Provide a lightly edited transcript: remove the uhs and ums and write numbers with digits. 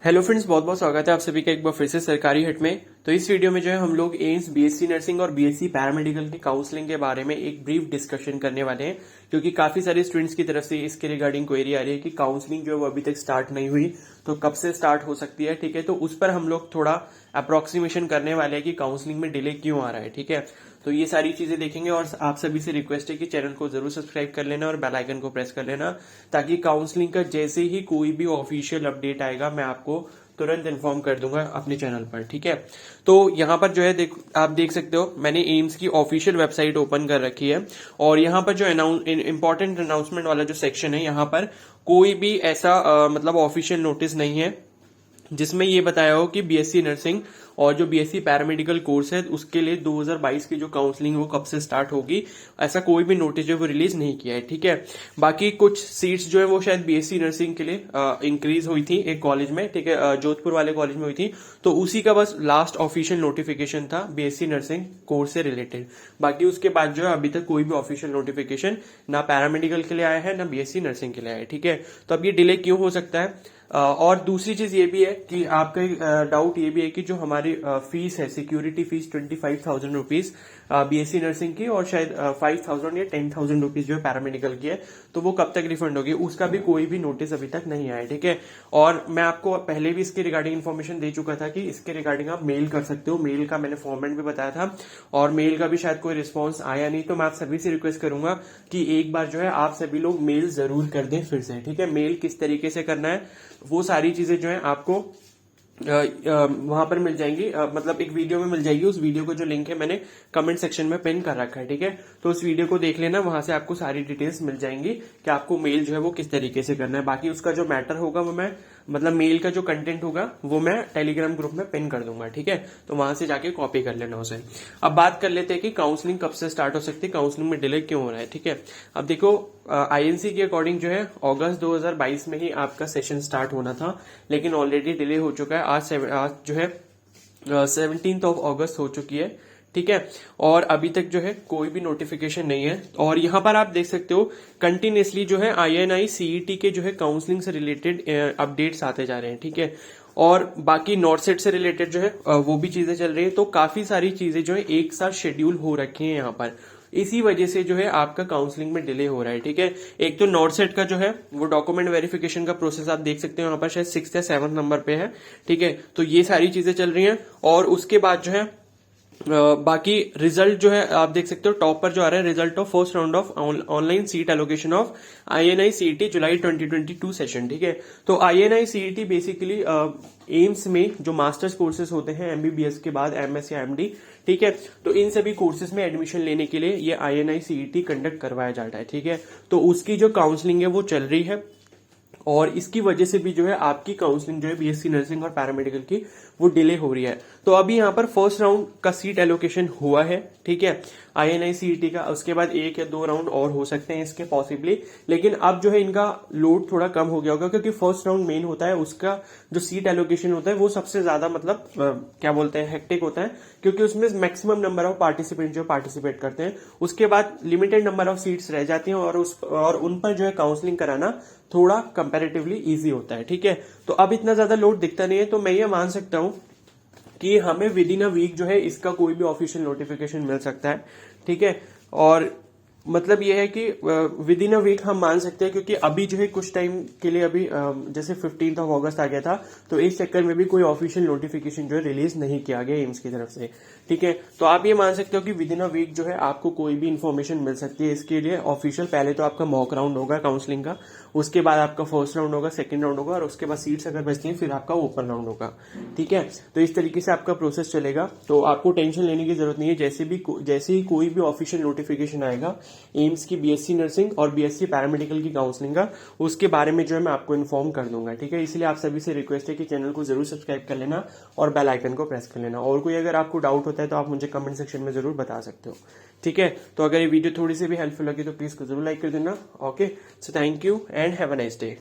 Hello friends, बहुत बहुत स्वागत है आप सभी का एक बार फिर से सरकारी हिट में। तो इस वीडियो में जो है हम लोग एम्स बीएससी नर्सिंग और बीएससी पैरामेडिकल की काउंसलिंग के बारे में एक ब्रीफ डिस्कशन करने वाले हैं, क्योंकि काफी सारे स्टूडेंट्स की तरफ से इसके रिगार्डिंग क्वेरी आ रही है कि काउंसलिंग जो है वो अभी तक स्टार्ट नहीं हुई, तो कब से स्टार्ट हो सकती है। ठीक है, तो उस पर हम लोग थोड़ा अप्रोक्सीमेशन करने वाले हैं कि काउंसलिंग में डिले क्यों आ रहा है। ठीक है, तो ये सारी चीजें देखेंगे और आप सभी से रिक्वेस्ट है कि चैनल को जरूर सब्सक्राइब कर लेना और बेल आइकन को प्रेस कर लेना, ताकि काउंसलिंग का जैसे ही कोई भी ऑफिशियल अपडेट आएगा मैं आपको तुरंत इन्फॉर्म कर दूंगा अपने चैनल पर। ठीक है, तो यहाँ पर जो है आप देख सकते हो मैंने एम्स की ऑफिशियल वेबसाइट ओपन कर रखी है, और यहाँ पर जो इंपॉर्टेंट अनाउंसमेंट वाला जो सेक्शन है, यहाँ पर कोई भी ऐसा मतलब ऑफिशियल नोटिस नहीं है जिसमें ये बताया हो कि बीएससी नर्सिंग और जो बीएससी पैरामेडिकल कोर्स है उसके लिए 2022 की जो काउंसलिंग वो कब से स्टार्ट होगी, ऐसा कोई भी नोटिस जो है वो रिलीज नहीं किया है। ठीक है, बाकी कुछ सीट्स जो है वो शायद बीएससी नर्सिंग के लिए इंक्रीज हुई थी एक कॉलेज में, ठीक है, जोधपुर वाले कॉलेज में हुई थी, तो उसी का बस लास्ट ऑफिशियल नोटिफिकेशन था बीएससी नर्सिंग कोर्स से रिलेटेड। बाकी उसके बाद जो है अभी तक कोई भी ऑफिशियल नोटिफिकेशन ना पैरामेडिकल के लिए आया है ना बीएससी नर्सिंग के लिए आया है। ठीक है, तो अब ये डिले क्यों हो सकता है। और दूसरी चीज ये भी है कि आपका डाउट ये भी है कि जो हमारी फीस है, security fees 25,000 rupees BSc nursing की और शायद 5,000 या 10,000 रुपीज जो है पैरामेडिकल की है, तो वो कब तक रिफंड होगी, उसका भी कोई भी नोटिस अभी तक नहीं आया। ठीक है, और मैं आपको पहले भी इसके रिगार्डिंग इन्फॉर्मेशन दे चुका था कि इसके रिगार्डिंग आप मेल कर सकते हो, मेल का मैंने फॉर्मेट भी बताया था, और मेल का भी शायद कोई रिस्पॉन्स आया नहीं। तो मैं आप सभी से रिक्वेस्ट करूंगा कि एक बार जो है आप सभी लोग मेल जरूर कर दें फिर से। ठीक है, मेल किस तरीके से करना है वो सारी चीजें जो है आपको वहां पर मिल जाएंगी, मतलब एक वीडियो में मिल जाएगी। उस वीडियो को जो लिंक है मैंने कमेंट सेक्शन में पिन कर रखा है। ठीक है, तो उस वीडियो को देख लेना, वहां से आपको सारी डिटेल्स मिल जाएंगी कि आपको मेल जो है वो किस तरीके से करना है। बाकी उसका जो मैटर होगा वो मैं मतलब मेल का जो कंटेंट होगा वो मैं टेलीग्राम ग्रुप में पिन कर दूंगा। ठीक है, तो वहां से जाके कॉपी कर लेना उसे। अब बात कर लेते हैं कि काउंसलिंग कब से स्टार्ट हो सकती है, काउंसलिंग में डिले क्यों हो रहा है। ठीक है, अब देखो आईएनसी के अकॉर्डिंग जो है अगस्त 2022 में ही आपका सेशन स्टार्ट होना था, लेकिन ऑलरेडी डिले हो चुका है। आज जो है 17 अगस्त हो चुकी है। ठीक है, और अभी तक जो है कोई भी नोटिफिकेशन नहीं है। और यहां पर आप देख सकते हो कंटिन्यूसली जो है आईएनआई सीईटी के जो है काउंसलिंग से रिलेटेड अपडेट्स आते जा रहे हैं। ठीक है, और बाकी नॉर्थ सेट से रिलेटेड जो है वो भी चीजें चल रही है। तो काफी सारी चीजें जो है एक साथ शेड्यूल हो रखी है यहाँ पर, इसी वजह से जो है आपका काउंसलिंग में डिले हो रहा है। ठीक है, एक तो नॉर्थ सेट का जो है वो डॉक्यूमेंट वेरिफिकेशन का प्रोसेस आप देख सकते हो यहाँ पर शायद 6th या 7th नंबर पे है। ठीक है, तो ये सारी चीजें चल रही हैं, और उसके बाद जो है बाकी रिजल्ट जो है आप देख सकते हो टॉप पर जो आ रहा है, result of first round of online seat allocation of INI CET July 2022 session. ठीक है, तो आईएनआई सीईटी बेसिकली एम्स में जो मास्टर्स कोर्सेज होते हैं एमबीबीएस के बाद एमएस या एमडी, ठीक है, तो इन सभी कोर्सेज में एडमिशन लेने के लिए ये आईएनआई सीईटी कंडक्ट करवाया जाता है। ठीक है, तो उसकी जो काउंसलिंग है वो चल रही है, और इसकी वजह से भी जो है आपकी काउंसलिंग जो है बीएससी नर्सिंग और पैरामेडिकल की वो डिले हो रही है। तो अभी यहाँ पर फर्स्ट राउंड का सीट एलोकेशन हुआ है। ठीक है, आईएनआई सीईटी का, उसके बाद 1 या 2 राउंड और हो सकते हैं इसके पॉसिबली, लेकिन अब जो है इनका लोड थोड़ा कम हो गया होगा, क्योंकि फर्स्ट राउंड मेन होता है, उसका जो सीट एलोकेशन होता है वो सबसे ज्यादा मतलब क्या बोलते हैं हेक्टिक होता है, क्योंकि उसमें मैक्सिमम नंबर ऑफ पार्टिसिपेंट जो पार्टिसिपेट करते हैं, उसके बाद लिमिटेड नंबर ऑफ सीट्स रह जाती हैं, और उन पर जो है काउंसलिंग कराना थोड़ा कंपैरेटिवली इजी होता है। ठीक है, तो अब इतना ज्यादा लोड दिखता नहीं है, तो मैं ये मान सकता हूं कि हमें विद इन अ वीक जो है इसका कोई भी ऑफिशियल नोटिफिकेशन मिल सकता है। ठीक है, और मतलब यह है कि विद इन अ वीक हम मान सकते हैं, क्योंकि अभी जो है कुछ टाइम के लिए अभी जैसे 15 अगस्त आ गया था, तो इस चक्कर में भी कोई ऑफिशियल नोटिफिकेशन जो है रिलीज नहीं किया गया एम्स की तरफ से। ठीक है, तो आप ये मान सकते हो कि विद इन अ वीक जो है आपको कोई भी इन्फॉर्मेशन मिल सकती है इसके लिए ऑफिशियल। पहले तो आपका मॉक राउंड होगा काउंसलिंग का, उसके बाद आपका फर्स्ट राउंड होगा, सेकंड राउंड होगा, और उसके बाद सीट्स अगर बचती हैं फिर आपका ओपन राउंड होगा। ठीक है, तो इस तरीके से आपका प्रोसेस चलेगा, तो आपको टेंशन लेने की जरूरत नहीं है। जैसे ही कोई भी ऑफिशियल नोटिफिकेशन आएगा एम्स की बीएससी नर्सिंग और बीएससी पैरामेडिकल की काउंसलिंग का, उसके बारे में जो है मैं आपको इन्फॉर्म कर दूंगा। ठीक है, इसलिए आप सभी से रिक्वेस्ट है कि चैनल को जरूर सब्सक्राइब कर लेना और बेल आइकन को प्रेस कर लेना। और कोई अगर आपको डाउट होता है तो आप मुझे कमेंट सेक्शन में जरूर बता सकते हो। ठीक है, तो अगर ये वीडियो थोड़ी सी भी हेल्पफुल लगी तो प्लीज जरूर लाइक कर देना। Okay, so thank you and have a nice day.